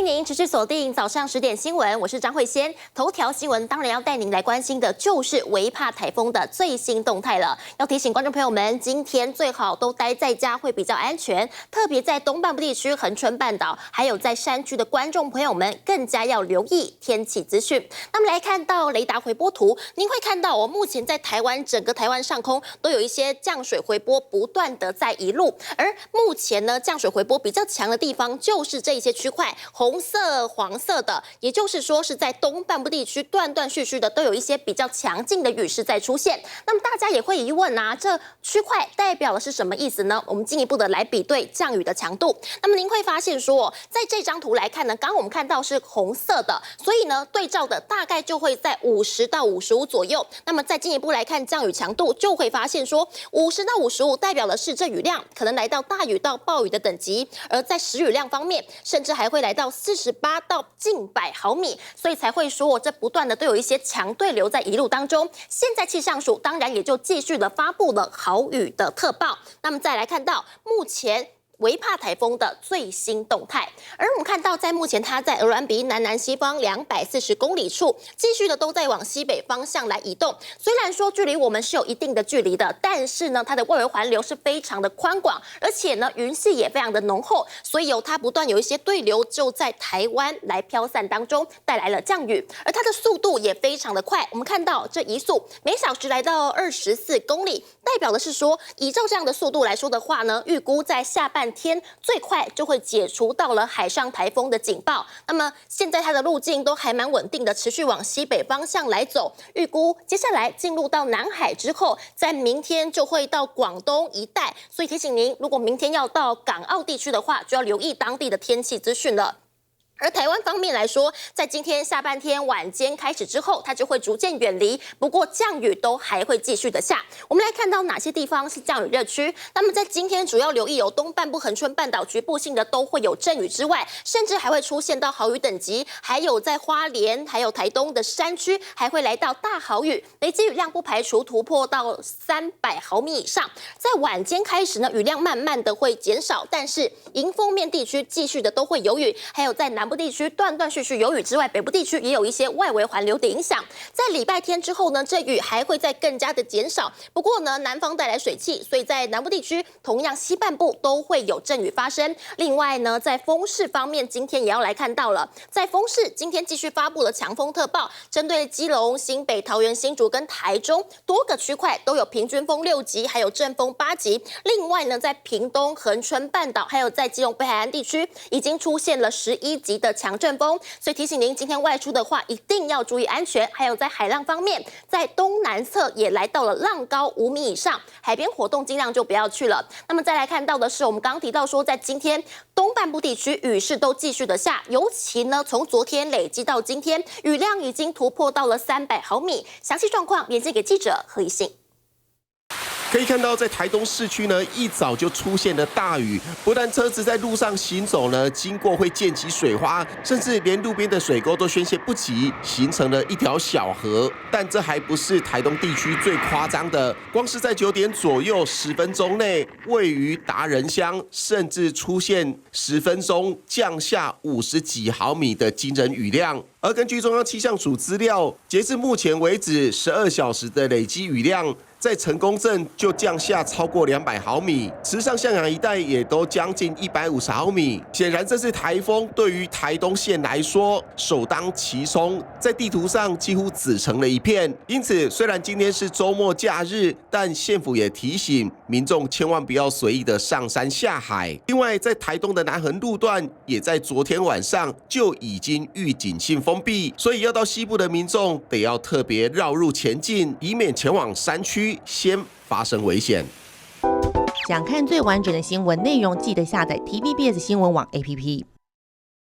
您持续锁定早上10点新闻，我是张慧仙。头条新闻当然要带您来关心的就是微帕台风的最新动态了。要提醒观众朋友们，今天最好都待在家会比较安全，特别在东半部地区、恒春半岛，还有在山区的观众朋友们，更加要留意天气资讯。那么来看到雷达回波图，您会看到目前在整个台湾上空都有一些降水回波不断的在移入，而目前呢降水回波比较强的地方就是这一些区块。红色、黄色的，也就是说是在东半部地区断断续续的都有一些比较强劲的雨势在出现。那么大家也会疑问啊，这区块代表的是什么意思呢？我们进一步的来比对降雨的强度。那么您会发现说，在这张图来看呢，刚刚我们看到是红色的，所以呢对照的大概就会在50到55左右。那么再进一步来看降雨强度，就会发现说50到55代表的是这雨量可能来到大雨到暴雨的等级，而在时雨量方面，甚至还会来到48到近100毫米，所以才会说这不断的都有一些强对流在一路当中。现在气象署当然也就继续的发布了豪雨的特报。那么再来看到目前微帕台风的最新动态，而我们看到，在目前它在鹅銮鼻南西方240公里处，继续的都在往西北方向来移动。虽然说距离我们是有一定的距离的，但是呢，它的外围环流是非常的宽广，而且呢，云系也非常的浓厚，所以它不断有一些对流就在台湾来飘散当中，带来了降雨，而它的速度也非常的快。我们看到这移速每小时来到24公里，代表的是说，依照这样的速度来说的话呢，预估在下半天最快就会解除到了海上台风的警报。那么现在它的路径都还蛮稳定的，持续往西北方向来走。预估接下来进入到南海之后，在明天就会到广东一带。所以提醒您，如果明天要到港澳地区的话，就要留意当地的天气资讯了。而台湾方面来说，在今天下半天晚间开始之后，它就会逐渐远离，不过降雨都还会继续的下。我们来看到哪些地方是降雨热区。那么在今天主要留意有东半部恒春半岛局部性的都会有阵雨之外，甚至还会出现到豪雨等级，还有在花莲还有台东的山区还会来到大豪雨，累积雨量不排除突破到300毫米以上。在晚间开始呢，雨量慢慢的会减少，但是迎风面地区继续的都会有雨，还有在南部地区断断续续有雨之外，北部地区也有一些外围环流的影响。在礼拜天之后呢，这雨还会再更加的减少。不过呢，南方带来水汽，所以在南部地区同样西半部都会有阵雨发生。另外呢，在风势方面，今天也要来看到了，在风势今天继续发布了强风特报，针对基隆、新北、桃园、新竹跟台中多个区块都有平均风6级，还有阵风8级。另外呢，在屏东、恒春半岛，还有在基隆北海岸地区，已经出现了11级的强阵风，所以提醒您今天外出的话，一定要注意安全。还有在海浪方面，在东南侧也来到了浪高5米以上，海边活动尽量就不要去了。那么再来看到的是，我们刚刚提到说，在今天东半部地区雨势都继续的下，尤其呢从昨天累积到今天，雨量已经突破到了300毫米。详细状况连接给记者何以信。可以看到，在台东市区呢，一早就出现了大雨，不但车子在路上行走呢，经过会溅起水花，甚至连路边的水沟都宣泄不及，形成了一条小河。但这还不是台东地区最夸张的，光是在9点左右10分钟内，位于达人乡，甚至出现10分钟降下50几毫米的惊人雨量。而根据中央气象署资料，截至目前为止12小时的累积雨量，在成功镇就降下超过200毫米，池上、向阳一带也都将近150毫米。显然，这次台风对于台东县来说首当其冲，在地图上几乎紫成了一片。因此，虽然今天是周末假日，但县府也提醒民众千万不要随意的上山下海。另外，在台东的南横路段，也在昨天晚上就已经预警性封闭，所以要到西部的民众得要特别绕路前进，以免前往山区先发生危险。想看最完整的新闻内容，记得下载 TVBS 新闻网 APP。